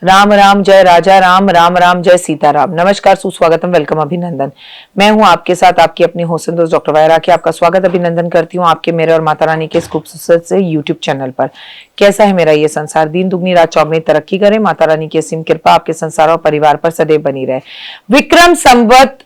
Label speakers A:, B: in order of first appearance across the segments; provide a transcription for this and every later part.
A: राम राम जय राजा राम, राम राम जय सीताराम। नमस्कार, सुस्वागतम, वेलकम, अभिनंदन। मैं हूं आपके साथ आपकी अपनी होस्ट दोस्त डॉक्टर वायरा की आपका स्वागत अभिनंदन करती हूं आपके, मेरे और माता रानी के इस खूबसूरत से यूट्यूब चैनल पर। कैसा है मेरा ये संसार, दिन दुगनी रात चौगनी तरक्की करे, माता रानी की असीम कृपा आपके संसार और परिवार पर सदैव बनी रहे। विक्रम संवत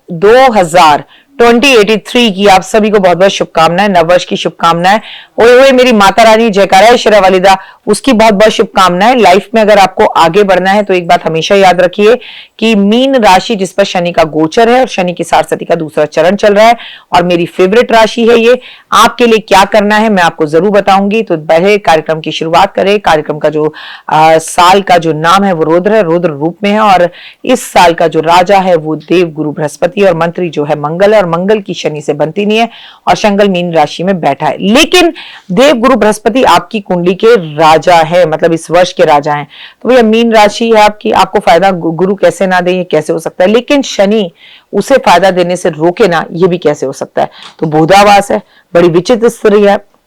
A: 2083 की आप सभी को बहुत बहुत शुभकामनाएं, नववर्ष की शुभकामनाएं। ओए ओए मेरी माता रानी, जयकारा है शेरा वालिदा, उसकी बहुत बहुत शुभकामनाएं। लाइफ में अगर आपको आगे बढ़ना है तो एक बात हमेशा याद रखिए कि मीन राशि जिस पर शनि का गोचर है और शनि की सारस्वती का दूसरा चरण चल रहा है और मेरी फेवरेट राशि है ये। आपके लिए क्या करना है मैं आपको जरूर बताऊंगी। तो पहले कार्यक्रम की शुरुआत करें। कार्यक्रम का जो साल का जो नाम है वो रुद्र है, रुद्र रूप में है, और इस साल का जो राजा है वो देव गुरु बृहस्पति और मंत्री जो है मंगल है, और मंगल की शनि से बनती नहीं है और शंगल मीन राशि में बैठा है। लेकिन देव गुरु बृहस्पति आपकी कुंडली के राजा है, मतलब इस वर्ष के राजा हैं। तो भैया मीन राशि है आपकी, आपको फायदा गुरु कैसे ना दे, ये कैसे हो सकता है? लेकिन शनि उसे फायदा देने से रोके ना, ये भी कैसे हो सकता है? तो बूढ़ावास है, बड़ी विचित्र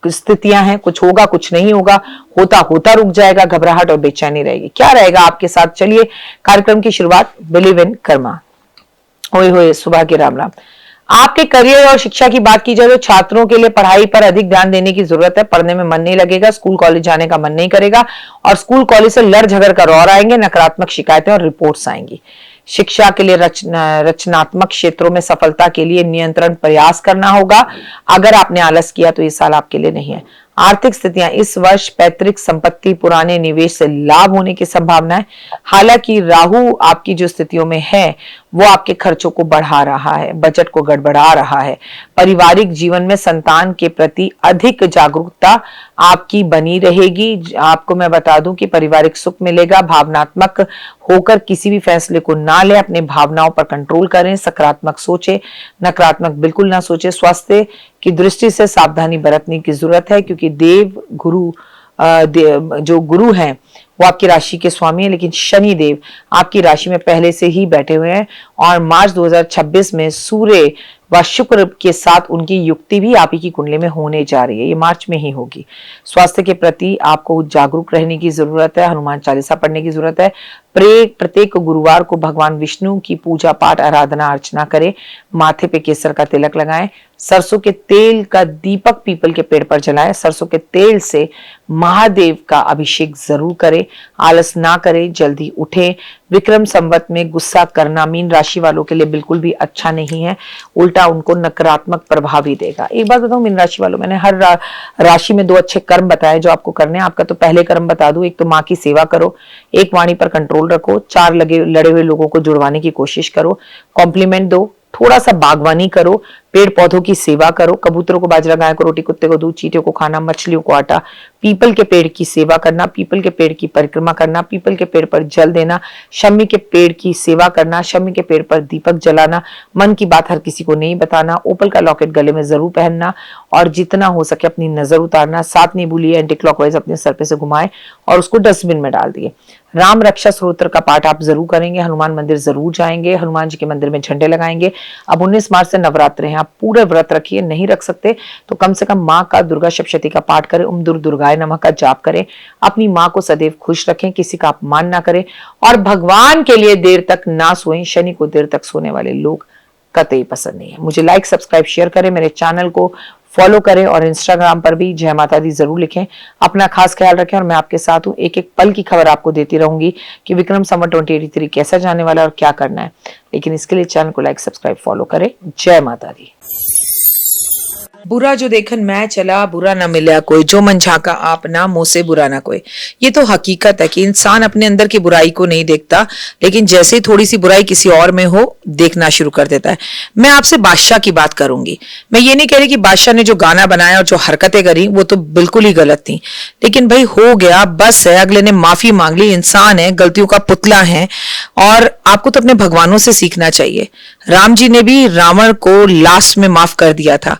A: स्थितियां हैं, कुछ होगा कुछ नहीं होगा, होता होता रुक जाएगा, घबराहट और बेचैनी रहेगी। क्या रहेगा आपके साथ? चलिए कार्यक्रम की शुरुआत। Believe in Karma. होए होए सुबह के राम राम। आपके करियर और शिक्षा की बात की जाए तो छात्रों के लिए पढ़ाई पर अधिक ध्यान देने की जरूरत है। पढ़ने में मन नहीं लगेगा, स्कूल कॉलेज जाने का मन नहीं करेगा और स्कूल कॉलेज से लड़ झगड़ कर और आएंगे, नकारात्मक शिकायतें और रिपोर्ट्स आएंगी। शिक्षा के लिए रचनात्मक क्षेत्रों में सफलता के लिए नियंत्रण प्रयास करना होगा। अगर आपने आलस किया तो ये साल आपके लिए नहीं है। आर्थिक स्थितियां इस वर्ष पैतृक संपत्ति, पुराने निवेश से लाभ होने की संभावना है। हालांकि राहु आपकी जो स्थितियों में है वो आपके खर्चों को बढ़ा रहा है, बजट को गड़बड़ा रहा है। पारिवारिक जीवन में संतान के प्रति अधिक जागरूकता आपकी बनी रहेगी। आपको मैं बता दूं कि पारिवारिक सुख मिलेगा। भावनात्मक होकर किसी भी फैसले को ना ले, अपने भावनाओं पर कंट्रोल करें, सकारात्मक सोचे, नकारात्मक बिल्कुल ना सोचे। स्वास्थ्य की दृष्टि से सावधानी बरतने की जरूरत है क्योंकि देव गुरु जो गुरु हैं वो आपकी राशि के स्वामी है, लेकिन शनि देव आपकी राशि में पहले से ही बैठे हुए हैं और मार्च 2026 में सूर्य व शुक्र के साथ उनकी युक्ति भी आप ही की कुंडली में होने जा रही है। ये मार्च में ही होगी। स्वास्थ्य के प्रति आपको जागरूक रहने की जरूरत है, हनुमान चालीसा पढ़ने की जरूरत है। प्रत्येक गुरुवार को भगवान विष्णु की पूजा पाठ आराधना अर्चना करें। माथे पे केसर का तिलक लगाएं। सरसों के तेल का दीपक पीपल के पेड़ पर जलाएं। सरसों के तेल से महादेव का अभिषेक जरूर करें। आलस ना करें, जल्दी उठें। विक्रम संवत में गुस्सा करना मीन राशि वालों के लिए बिल्कुल भी अच्छा नहीं है, उल्टा उनको नकारात्मक प्रभाव ही देगा। एक बात बताऊं मीन राशि वालों, मैंने हर राशि में 2 अच्छे कर्म बताए जो आपको करने हैं। आपका तो पहले कर्म बता दूं, एक तो माँ की सेवा करो, एक वाणी पर कंट्रोल रखो, 4 लड़े हुए लोगों को जुड़वाने की कोशिश करो, कॉम्प्लीमेंट दो, थोड़ा सा बागवानी करो, पेड़ पौधों की सेवा करो, कबूतरों को बाजरा, गाय को रोटी, कुत्ते को दूध, चींटियों को खाना, मछलियों को आटा, पीपल के पेड़ की सेवा करना, पीपल के पेड़ की परिक्रमा करना, पीपल के पेड़ पर जल देना, शमी के पेड़ की सेवा करना, शमी के पेड़ पर दीपक जलाना, मन की बात हर किसी को नहीं बताना, ओपल का लॉकेट गले में जरूर पहनना और जितना हो सके अपनी नजर उतारना। 7 निबुलिए एंटी क्लॉकवाइज अपने सर पे से घुमाए और उसको डस्टबिन में डाल दिए। राम रक्षा स्तोत्र का पाठ आप जरूर करेंगे। हनुमान मंदिर जरूर जाएंगे, हनुमान जी के मंदिर में झंडे लगाएंगे। अब 19 मार्च से नवरात्र हैं, आप पूरे व्रत रखिए। नहीं रख सकते तो कम से कम माँ का दुर्गा सप्तशती का पाठ करें, ओम दुर्गाय नमः का जाप करें। अपनी माँ को सदैव खुश रखें, किसी का अपमान ना करें और भगवान के लिए देर तक ना सोएं। शनि को देर तक सोने वाले लोग कतई पसंद नहीं है। मुझे लाइक, सब्सक्राइब, शेयर करें, मेरे चैनल को फॉलो करें और इंस्टाग्राम पर भी जय माता दी जरूर लिखें। अपना खास ख्याल रखें और मैं आपके साथ हूँ। एक एक पल की खबर आपको देती रहूंगी कि विक्रम संवत 2083 कैसा जाने वाला है और क्या करना है। लेकिन इसके लिए चैनल को लाइक, सब्सक्राइब, फॉलो करें। जय माता दी। बुरा जो देखन मैं चला, बुरा ना मिला कोई, जो मन झाका आप ना, मुंह से बुरा ना कोई। ये तो हकीकत है कि इंसान अपने अंदर की बुराई को नहीं देखता, लेकिन जैसे ही थोड़ी सी बुराई किसी और में हो देखना शुरू कर देता है। मैं आपसे बादशाह की बात करूंगी। मैं ये नहीं कह रही कि बादशाह ने जो गाना बनाया और जो हरकतें करी वो तो बिल्कुल ही गलत थी, लेकिन भाई हो गया, बस है। अगले ने माफी मांग ली, इंसान है, गलतियों का पुतला है और आपको तो अपने भगवानों से सीखना चाहिए। राम जी ने भी रावण को लास्ट में माफ कर दिया था।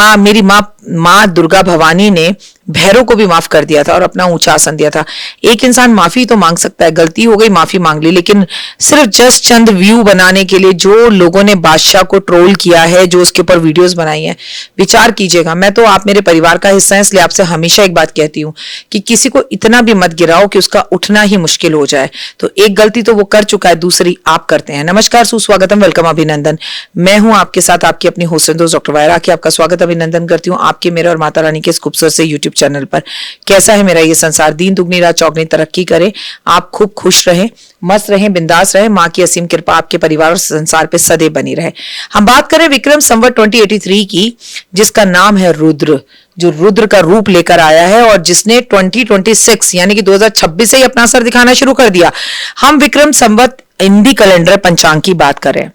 A: मेरी माँ दुर्गा भवानी ने भैरव को भी माफ कर दिया था और अपना ऊंचा आसन दिया था। एक इंसान माफी तो मांग सकता है, गलती हो गई माफी मांग ली, लेकिन सिर्फ जस्ट चंद व्यू बनाने के लिए जो लोगों ने बादशाह को ट्रोल किया है, जो उसके ऊपर वीडियोस बनाई है, विचार कीजिएगा। मैं तो, आप मेरे परिवार का हिस्सा है, इसलिए आपसे हमेशा एक बात कहती हूँ कि किसी को इतना भी मत गिराओ कि उसका उठना ही मुश्किल हो जाए। तो एक गलती तो वो कर चुका है, दूसरी आप करते हैं। नमस्कार, सुस्वागतम, वेलकम, अभिनंदन। मैं हूं आपके साथ आपकी अपनी होस्ट दोस्त डॉक्टर वायरा की आपका स्वागत अभिनंदन करती हूँ आपके, मेरे और माता रानी के इस खूबसूरत से यूट्यूब चैनल पर। कैसा है मेरा ये संसार? दिन दुगनी रात चौगनी तरक्की करे, आप खूब खुश रहे, मस्त रहे, बिंदास रहे, माँ की असीम कृपा आपके परिवार और संसार पे सदैव बनी रहे। हम बात करें विक्रम संवत 2083 की, जिसका नाम है रुद्र, जो रुद्र का रूप लेकर आया है और जिसने 2026 यानी कि 2026 से ही अपना असर दिखाना शुरू कर दिया। हम विक्रम संवत हिंदी कैलेंडर पंचांग की बात करें।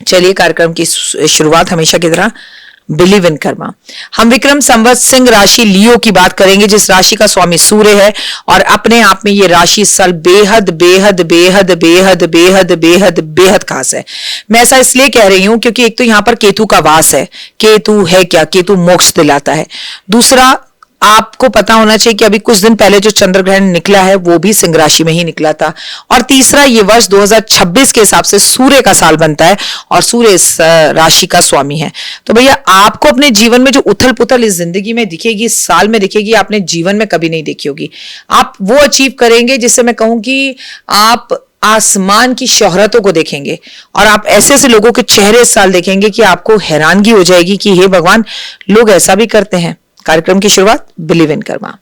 A: चलिए कार्यक्रम की शुरुआत हमेशा की तरह बिलीव इन कर्मा। हम विक्रम संवत सिंह राशि लियो की बात करेंगे, जिस राशि का स्वामी सूर्य है और अपने आप में ये राशि इस साल बेहद बेहद बेहद बेहद बेहद बेहद बेहद खास है। मैं ऐसा इसलिए कह रही हूं क्योंकि एक तो यहां पर केतु का वास है। केतु है क्या? केतु मोक्ष दिलाता है। दूसरा, आपको पता होना चाहिए कि अभी कुछ दिन पहले जो चंद्र ग्रहण निकला है वो भी सिंह राशि में ही निकला था। और तीसरा, ये वर्ष 2026 के हिसाब से सूर्य का साल बनता है और सूर्य इस राशि का स्वामी है। तो भैया, आपको अपने जीवन में जो उथल पुथल इस जिंदगी में दिखेगी, इस साल में दिखेगी, आपने जीवन में कभी नहीं देखी होगी। आप वो अचीव करेंगे जिससे मैं कहूं कि आप आसमान की शोहरतों को देखेंगे और आप ऐसे ऐसे लोगों के चेहरे इस साल देखेंगे कि आपको हैरानगी हो जाएगी कि हे भगवान, लोग ऐसा भी करते हैं। कार्यक्रम की शुरुआत बिलीव इन कर्मा।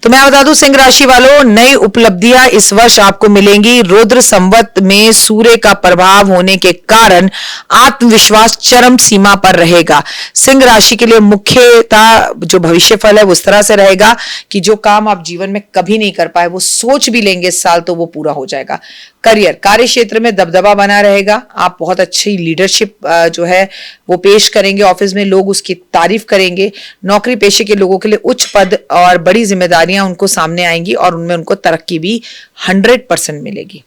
A: तो मैं बता दूं सिंह राशि वालों, नई उपलब्धियां इस वर्ष आपको मिलेंगी। रुद्र संवत में सूर्य का प्रभाव होने के कारण आत्मविश्वास चरम सीमा पर रहेगा। सिंह राशि के लिए मुख्यतः जो भविष्य फल है वो इस तरह से रहेगा कि जो काम आप जीवन में कभी नहीं कर पाए, वो सोच भी लेंगे इस साल तो वो पूरा हो जाएगा। करियर, कार्य क्षेत्र में दबदबा बना रहेगा। आप बहुत अच्छी लीडरशिप जो है वो पेश करेंगे, ऑफिस में लोग उसकी तारीफ करेंगे। नौकरी पेशे के लोगों के लिए उच्च पद और बड़ी जिम्मेदारियां उनको सामने आएंगी और उनमें उनको तरक्की भी 100% मिलेगी।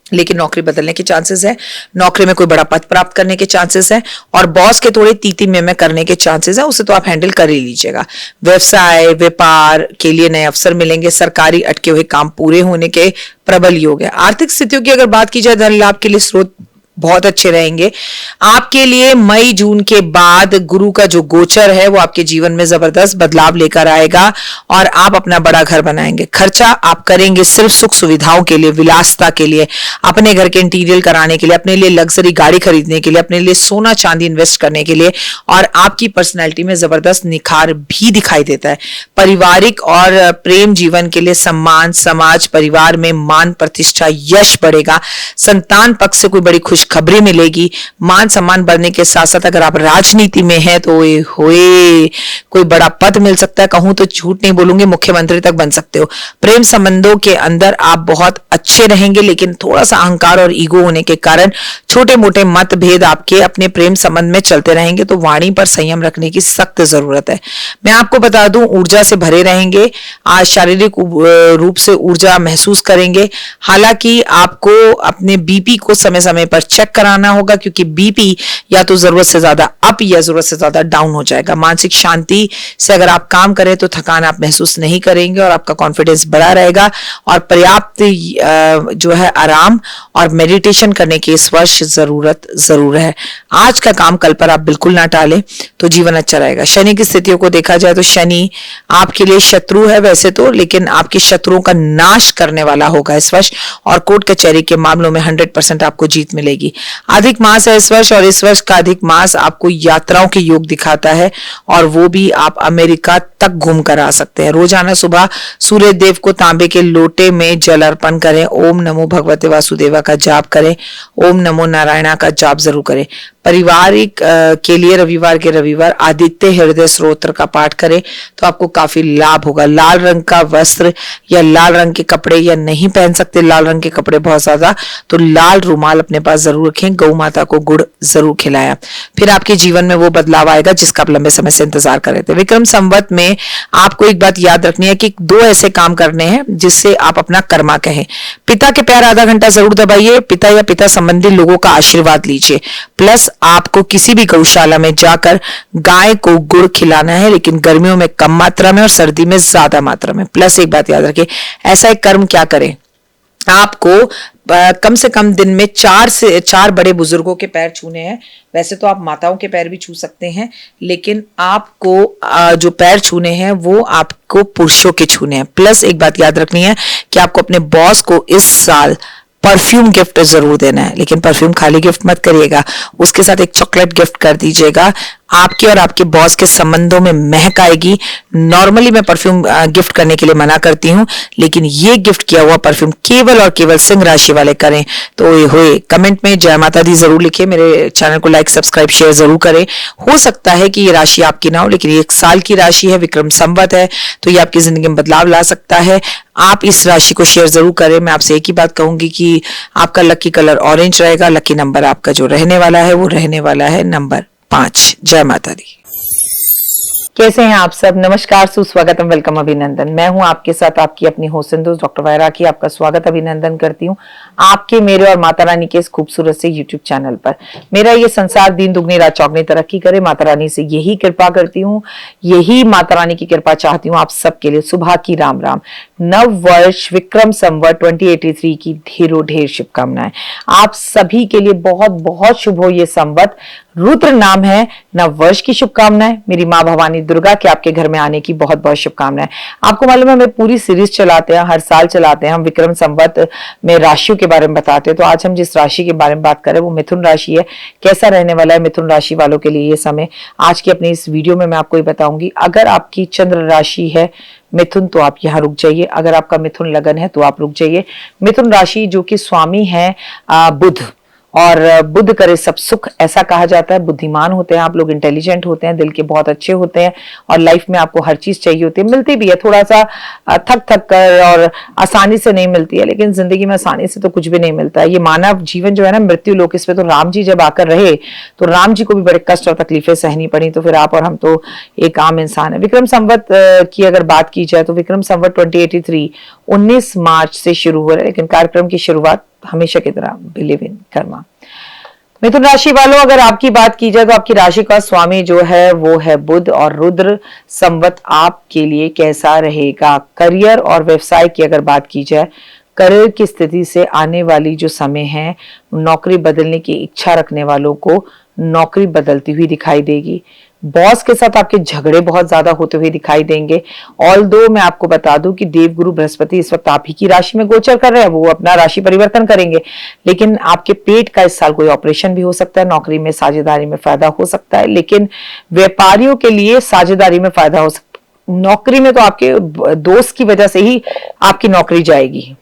A: लेकिन नौकरी बदलने के चांसेस है, नौकरी में कोई बड़ा पद प्राप्त करने के चांसेस है और बॉस के थोड़े तीती में करने के चांसेस है, उसे तो आप हैंडल कर ही लीजिएगा। व्यवसाय व्यापार के लिए नए अवसर मिलेंगे। सरकारी अटके हुए काम पूरे होने के प्रबल योग है। आर्थिक स्थितियों की अगर बात की जाए, धन लाभ के लिए स्रोत बहुत अच्छे रहेंगे। आपके लिए मई जून के बाद गुरु का जो गोचर है वो आपके जीवन में जबरदस्त बदलाव लेकर आएगा और आप अपना बड़ा घर बनाएंगे। खर्चा आप करेंगे सिर्फ सुख सुविधाओं के लिए, विलासिता के लिए, अपने घर के इंटीरियर कराने के लिए, अपने लिए लग्जरी गाड़ी खरीदने के लिए, अपने लिए सोना चांदी इन्वेस्ट करने के लिए। और आपकी पर्सनैलिटी में जबरदस्त निखार भी दिखाई देता है। पारिवारिक और प्रेम जीवन के लिए सम्मान, समाज परिवार में मान प्रतिष्ठा यश बढ़ेगा। संतान पक्ष से कोई बड़ी खुशखबरी मिलेगी। मान सम्मान बढ़ने के साथ साथ अगर आप राजनीति में हैं तो होए कोई बड़ा पद मिल सकता है। कहूं तो झूठ नहीं बोलूंगी, मुख्यमंत्री तक बन सकते हो। प्रेम संबंधों के अंदर आप बहुत अच्छे रहेंगे, लेकिन थोड़ा सा अहंकार और ईगो होने के कारण छोटे मोटे मतभेद आपके अपने प्रेम संबंध में चलते रहेंगे, तो वाणी पर संयम रखने की सख्त जरूरत है। मैं आपको बता दूं, ऊर्जा से भरे रहेंगे। आज शारीरिक रूप से ऊर्जा महसूस करेंगे। हालांकि आपको अपने बीपी को समय समय पर चेक कराना होगा, क्योंकि बीपी या तो जरूरत से ज्यादा अप या जरूरत से ज्यादा डाउन हो जाएगा। मानसिक शांति से अगर आप काम करें तो थकान आप महसूस नहीं करेंगे और आपका कॉन्फिडेंस बढ़ा रहेगा और पर्याप्त जो है आराम और मेडिटेशन करने की इस वर्ष जरूरत जरूर है। आज का काम कल पर आप बिल्कुल ना टालें तो जीवन अच्छा रहेगा। शनि की स्थितियों को देखा जाए तो शनि आपके लिए शत्रु है वैसे तो, लेकिन आपके शत्रुओं का नाश करने वाला होगा इस वर्ष और कोर्ट कचहरी के मामलों में 100% आपको जीत मिलेगी। अधिक मास है इस वर्ष और इस वर्ष का अधिक मास आपको यात्राओं के योग दिखाता है और वो भी आप अमेरिका तक घूम कर आ सकते हैं। रोजाना सुबह सूर्य देव को तांबे के लोटे में जल अर्पण करें। ओम नमो भगवते वासुदेवा का जाप करें। ओम नमो नारायणा का जाप जरूर करें। पारिवारिक के लिए रविवार के रविवार आदित्य हृदय स्तोत्र का पाठ करें तो आपको काफी लाभ होगा। लाल रंग का वस्त्र या लाल रंग के कपड़े या नहीं पहन सकते लाल रंग के कपड़े बहुत ज्यादा, तो लाल रुमाल अपने पास जरूर रखें। गौ माता को गुड़ जरूर खिलाया, फिर आपके जीवन में वो बदलाव आएगा जिसका आप लंबे समय से इंतजार कर रहे थे। विक्रम संवत में आपको एक बात याद रखनी है कि 2 ऐसे काम करने हैं जिससे आप अपना कर्मा कहें। पिता के पैर आधा घंटा जरूर दबाइए। पिता या पिता संबंधी लोगों का आशीर्वाद लीजिए। प्लस आपको किसी भी गौशाला में जाकर गाय को गुड़ खिलाना है, लेकिन गर्मियों में कम मात्रा में और सर्दी में ज्यादा मात्रा में। प्लस एक बात याद रखिए, ऐसा एक कर्म क्या करें, आपको कम से कम दिन में 4 बड़े बुजुर्गों के पैर छूने हैं। वैसे तो आप माताओं के पैर भी छू सकते हैं, लेकिन आपको जो पैर छूने हैं वो आपको पुरुषों के छूने हैं। प्लस एक बात याद रखनी है कि आपको अपने बॉस को इस साल परफ्यूम गिफ्ट जरूर देना है, लेकिन परफ्यूम खाली गिफ्ट मत करिएगा, उसके साथ एक चॉकलेट गिफ्ट कर दीजिएगा। आपके और आपके बॉस के संबंधों में महक आएगी। नॉर्मली मैं परफ्यूम गिफ्ट करने के लिए मना करती हूँ, लेकिन ये गिफ्ट किया हुआ परफ्यूम केवल और केवल सिंह राशि वाले करें तो ये होए। कमेंट में जय माता दी जरूर लिखे, मेरे चैनल को लाइक सब्सक्राइब शेयर जरूर करें। हो सकता है कि ये राशि आपकी ना हो, लेकिन ये 1 साल की राशि है, विक्रम संवत है, तो ये आपकी जिंदगी में बदलाव ला सकता है। आप इस राशि को शेयर जरूर करें। मैं आपसे एक ही बात कहूंगी कि आपका लकी कलर ऑरेंज रहेगा। लकी नंबर आपका जो रहने वाला है वो रहने वाला है नंबर 5। जय माता दी। कैसे हैं आप सब? नमस्कार, सुस्वागतम, वेलकम, अभिनंदन। मैं हूं आपके साथ आपकी अपनी होस्ट दोस्त डॉक्टर वायरा की। आपका स्वागत अभिनंदन करती हूं आपके, मेरे और माता रानी के इस खूबसूरत से यूट्यूब चैनल पर। मेरा ये संसार दिन दुगनी रात चौगनी तरक्की करे, माता रानी से यही कृपा करती हूँ, यही माता रानी की कृपा चाहती हूँ आप सबके लिए। सुबह की राम राम, नव वर्ष विक्रम संवत 2083 की ढेरों ढेर शुभकामनाएं आप सभी के लिए। बहुत बहुत शुभ हो ये संवत। रुद्र नाम है, नव वर्ष की शुभकामनाएं। मेरी माँ भवानी दुर्गा के आपके घर में आने की बहुत बहुत शुभकामनाएं। आपको मालूम है मैं पूरी सीरीज चलाते हैं, हर साल चलाते हैं हम, विक्रम संवत में राशियों के बारे में बताते हैं। तो आज हम जिस राशि के बारे में बात करें वो मिथुन राशि है। कैसा रहने वाला है मिथुन राशि वालों के लिए ये समय, आज की अपनी इस वीडियो में मैं आपको ये बताऊंगी। अगर आपकी चंद्र राशि है मिथुन तो आप यहाँ रुक जाइए, अगर आपका मिथुन लगन है तो आप रुक जाइए। मिथुन राशि जो कि स्वामी है बुध, और बुध करे सब सुख, ऐसा कहा जाता है। बुद्धिमान होते हैं आप लोग, इंटेलिजेंट होते हैं, दिल के बहुत अच्छे होते हैं, और लाइफ में आपको हर चीज चाहिए होती है, मिलती भी है थोड़ा सा थक थक कर, और आसानी से नहीं मिलती है। लेकिन जिंदगी में आसानी से तो कुछ भी नहीं मिलता है। ये मानव जीवन जो है ना, मृत्यु लोक, इस पे तो राम जी जब आकर रहे तो राम जी को भी बड़े कष्ट और तकलीफें सहनी पड़ी, तो फिर आप और हम तो एक आम इंसान है। विक्रम संवत की अगर बात की जाए तो विक्रम संवत 2083 19 मार्च से शुरू हो रहा है, लेकिन कार्यक्रम की शुरुआत हमेशा की तरह बिलीव इन कर्मा। मिथुन राशि वालों, अगर आपकी बात की जाए तो आपकी राशि का स्वामी जो है वो है बुध, और रुद्र संवत आपके लिए कैसा रहेगा? करियर और व्यवसाय की अगर बात की जाए, करियर की स्थिति से आने वाली जो समय है, नौकरी बदलने की इच्छा रखने वालों को नौकरी बदलती हुई दिखाई देगी। बॉस के साथ आपके झगड़े बहुत ज्यादा होते हुए दिखाई देंगे। ऑल्दो मैं आपको बता दूं कि देवगुरु बृहस्पति इस वक्त आप ही की राशि में गोचर कर रहे हैं, वो अपना राशि परिवर्तन करेंगे, लेकिन आपके पेट का इस साल कोई ऑपरेशन भी हो सकता है। नौकरी में साझेदारी में फायदा हो सकता है, लेकिन व्यापारियों के लिए साझेदारी में फायदा हो सकता है। नौकरी में तो आपके दोस्त की वजह से ही आपकी नौकरी जाएगी,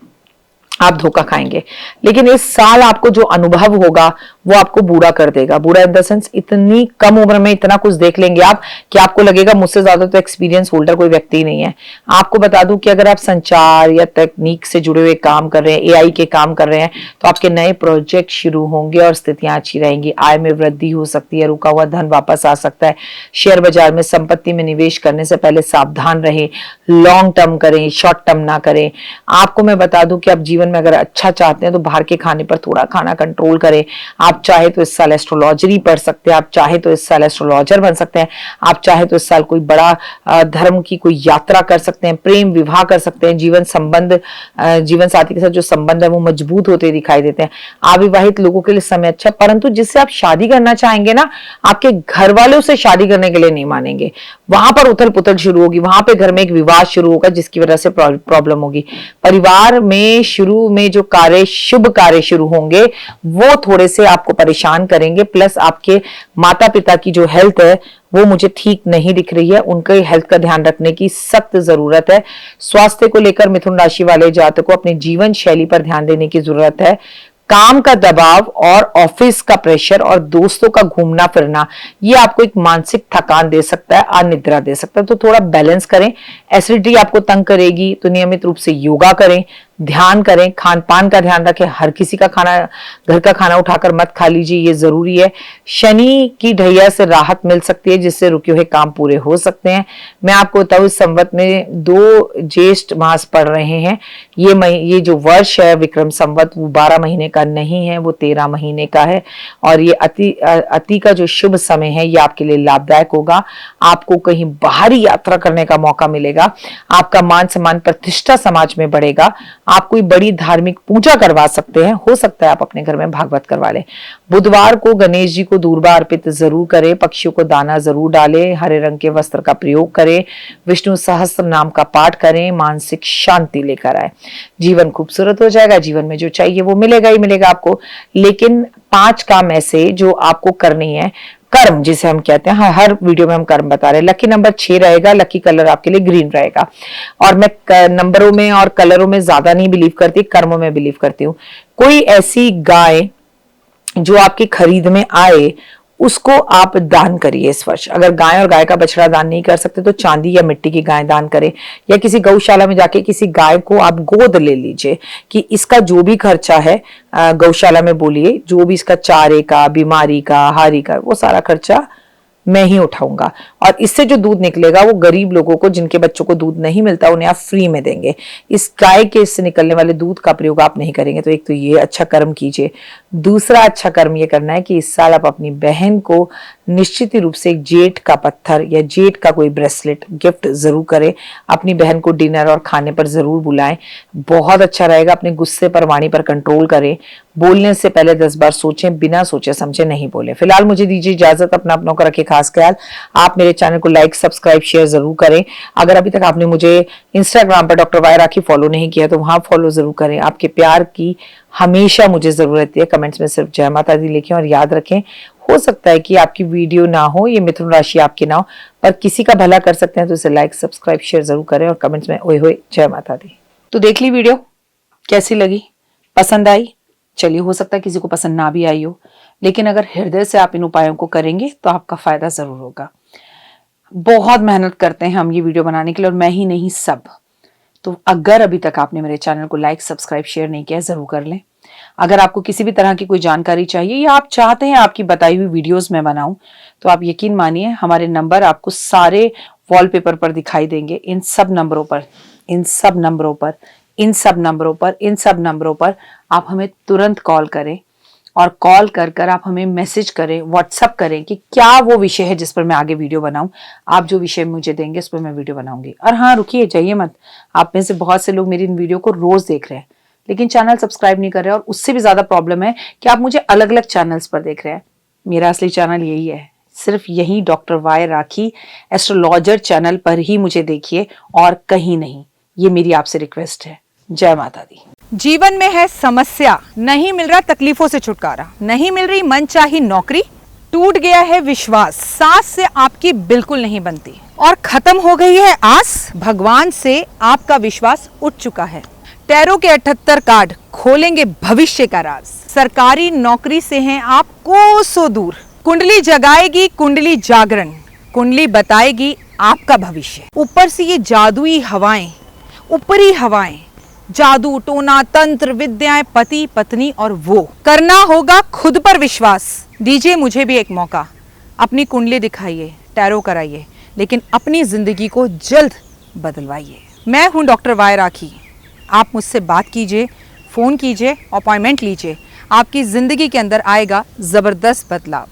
A: आप धोखा खाएंगे। लेकिन इस साल आपको जो अनुभव होगा वो आपको बूढ़ा कर देगा। बूढ़ा इन द सेंस, इतनी कम उम्र में इतना कुछ देख लेंगे आप कि आपको लगेगा मुझसे ज्यादा तो एक्सपीरियंस होल्डर कोई व्यक्ति नहीं है। आपको बता दूं कि अगर आप संचार या तकनीक से जुड़े हुए काम कर रहे हैं, एआई के काम कर रहे हैं, तो आपके नए प्रोजेक्ट शुरू होंगे और स्थितियां अच्छी रहेंगी। आय में वृद्धि हो सकती है, रुका हुआ धन वापस आ सकता है। शेयर बाजार में संपत्ति में निवेश करने से पहले सावधान रहें, लॉन्ग टर्म करें, शॉर्ट टर्म ना करें। आपको मैं बता दूं कि आप जीवन में अगर अच्छा चाहते हैं तो बाहर के खाने पर थोड़ा खाना कंट्रोल करें। आप चाहे तो इस साल एस्ट्रोलॉजरी पढ़ सकते हैं, आप चाहे तो इस साल एस्ट्रोलॉजर बन सकते हैं, आप चाहे तो इस साल कोई बड़ा धर्म की कोई यात्रा कर सकते हैं, प्रेम विवाह कर सकते हैं। जीवन संबंध, जीवन साथी के साथ जो संबंध है वो मजबूत होते दिखाई देते हैं। अविवाहित लोगों के लिए समय अच्छा, परंतु जिससे आप शादी करना चाहेंगे ना, आपके घर वाले उसे शादी करने के लिए नहीं मानेंगे। वहां पर उथल पुथल शुरू होगी, वहां पे घर में एक विवाद शुरू होगा, जिसकी वजह से प्रॉब्लम होगी। परिवार में शुरू में जो कार्य, शुभ कार्य शुरू होंगे वो थोड़े से आपको परेशान करेंगे। प्लस आपके माता पिता की जो हेल्थ है वो मुझे ठीक नहीं दिख रही है, उनके हेल्थ का ध्यान रखने की सख्त जरूरत है। स्वास्थ्य को लेकर मिथुन राशि वाले जातकों को अपनी जीवन शैली पर ध्यान देने की जरूरत है। काम का दबाव और ऑफिस का प्रेशर और दोस्तों का घूमना फिरना, ये आपको एक मानसिक थकान दे सकता है, अनिद्रा दे सकता है, तो थोड़ा बैलेंस करें। एसिडिटी आपको तंग करेगी तो नियमित रूप से योगा करें, ध्यान करें, खान पान का ध्यान रखें, हर किसी का खाना, घर का खाना उठाकर मत खा लीजिए, ये जरूरी है। शनि की ढैया से राहत मिल सकती है जिससे रुके हुए काम पूरे हो सकते हैं। मैं आपको बताऊं, इस संवत में 2 ज्येष्ठ मास पड़ रहे हैं। ये जो वर्ष है विक्रम संवत, वो 12 महीने का नहीं है, वो 13 महीने का है। और ये अति का जो शुभ समय है ये आपके लिए लाभदायक होगा। आपको कहीं बाहरी यात्रा करने का मौका मिलेगा, आपका मान सम्मान प्रतिष्ठा समाज में बढ़ेगा, आप कोई बड़ी धार्मिक पूजा करवा सकते हैं, हो सकता है आप अपने घर में भागवत करवा लें। बुधवार को गणेश जी को दूर्वा अर्पित जरूर करें, पक्षियों को दाना जरूर डालें, हरे रंग के वस्त्र का प्रयोग करें, विष्णु सहस्त्र नाम का पाठ करें, मानसिक शांति लेकर आए। जीवन खूबसूरत हो जाएगा, जीवन में जो चाहिए वो मिलेगा ही मिलेगा आपको। लेकिन 5 काम ऐसे जो आपको करनी है, कर्म जिसे हम कहते हैं, हर वीडियो में हम कर्म बता रहे हैं। लकी नंबर 6 रहेगा, लकी कलर आपके लिए ग्रीन रहेगा। और मैं नंबरों में और कलरों में ज्यादा नहीं बिलीव करती, कर्मों में बिलीव करती हूँ। कोई ऐसी गाय जो आपकी खरीद में आए उसको आप दान करिए इस वर्ष। अगर गाय और गाय का बछड़ा दान नहीं कर सकते तो चांदी या मिट्टी की गाय दान करें, या किसी गौशाला में जाके किसी गाय को आप गोद ले लीजिए कि इसका जो भी खर्चा है गौशाला में बोलिए, जो भी इसका चारे का, बीमारी का, हारी का, वो सारा खर्चा मैं ही उठाऊंगा। और इससे जो दूध निकलेगा वो गरीब लोगों को, जिनके बच्चों को दूध नहीं मिलता, उन्हें आप फ्री में देंगे। इस गाय के इससे निकलने वाले दूध का प्रयोग आप नहीं करेंगे। तो एक तो ये अच्छा कर्म कीजिए। दूसरा अच्छा कर्म ये करना है कि इस साल आप अपनी बहन को निश्चित ही रूप से एक जेट का पत्थर या जेट का कोई ब्रेसलेट गिफ्ट जरूर करें। अपनी बहन को डिनर और खाने पर जरूर बुलाएं, बहुत अच्छा रहेगा। अपने गुस्से पर, वाणी पर कंट्रोल करें। बोलने से पहले 10 बार सोचें, बिना सोचे समझे नहीं बोले। फिलहाल मुझे दीजिए इजाजत, अपना अपनों का रखे खास ख्याल। आप मेरे चैनल को लाइक, सब्सक्राइब, शेयर जरूर करें। अगर अभी तक आपने मुझे इंस्टाग्राम पर डॉक्टर वाई राखी फॉलो नहीं किया तो वहां फॉलो जरूर करें। आपके प्यार की हमेशा मुझे जरूरत है। कमेंट्स में सिर्फ जय माता दी लिखें और याद रखें, हो सकता है कि आपकी वीडियो ना हो, ये मिथुन राशि आपकी ना हो, पर किसी का भला कर सकते हैं तो इसे लाइक, सब्सक्राइब, शेयर जरूर करें और कमेंट्स में ओए होए जय माता दी। तो देख ली वीडियो, कैसी लगी, पसंद आई? चलिए, हो सकता है किसी को पसंद ना भी आई हो, लेकिन अगर हृदय से आप इन उपायों को करेंगे तो आपका फायदा जरूर होगा। बहुत मेहनत करते हैं हम ये वीडियो बनाने के लिए, और मैं ही नहीं, सब। तो अगर अभी तक आपने मेरे चैनल को लाइक, सब्सक्राइब, शेयर नहीं किया, जरूर कर लें। अगर आपको किसी भी तरह की कोई जानकारी चाहिए या आप चाहते हैं आपकी बताई हुई वीडियोस में बनाऊं, तो आप यकीन मानिए हमारे नंबर आपको सारे वॉलपेपर पर दिखाई देंगे। इन सब नंबरों पर आप हमें तुरंत कॉल करें, और कॉल कर आप हमें मैसेज करें, व्हाट्सएप करें कि क्या वो विषय है जिस पर मैं आगे वीडियो बनाऊं। आप जो विषय मुझे देंगे उस पर मैं वीडियो बनाऊंगी। और हाँ, रुकिए, जाइए मत। आप में से बहुत से लोग मेरी इन वीडियो को रोज देख रहे हैं लेकिन चैनल सब्सक्राइब नहीं कर रहे, और उससे भी ज्यादा प्रॉब्लम है कि आप मुझे अलग अलग चैनल्स पर देख रहे हैं। मेरा असली चैनल यही है, सिर्फ यही डॉक्टर वाई राखी एस्ट्रोलॉजर चैनल पर ही मुझे देखिए और कहीं नहीं। ये मेरी आपसे रिक्वेस्ट है। जय माता दी।
B: जीवन में है समस्या, नहीं मिल रहा तकलीफों से छुटकारा, नहीं मिल रही मनचाही नौकरी, टूट गया है विश्वास, सांस से आपकी बिल्कुल नहीं बनती, और खत्म हो गई है आस, भगवान से आपका विश्वास उठ चुका है। टैरो के 78 कार्ड खोलेंगे भविष्य का राज। सरकारी नौकरी से हैं आप कोसों दूर, कुंडली जगाएगी कुंडली जागरण, कुंडली बताएगी आपका भविष्य। ऊपर से ये जादुई हवाएं, ऊपरी हवाएं, जादू, टोना, तंत्र, विद्याएं, पति, पत्नी, और वो करना होगा खुद पर विश्वास। दीजिए मुझे भी एक मौका, अपनी कुंडली दिखाइए, टैरो कराइए, लेकिन अपनी जिंदगी को जल्द बदलवाइए। मैं हूं डॉक्टर वाई राखी। आप मुझसे बात कीजिए, फोन कीजिए, अपॉइंटमेंट लीजिए, आपकी जिंदगी के अंदर आएगा जबरदस्त बदलाव।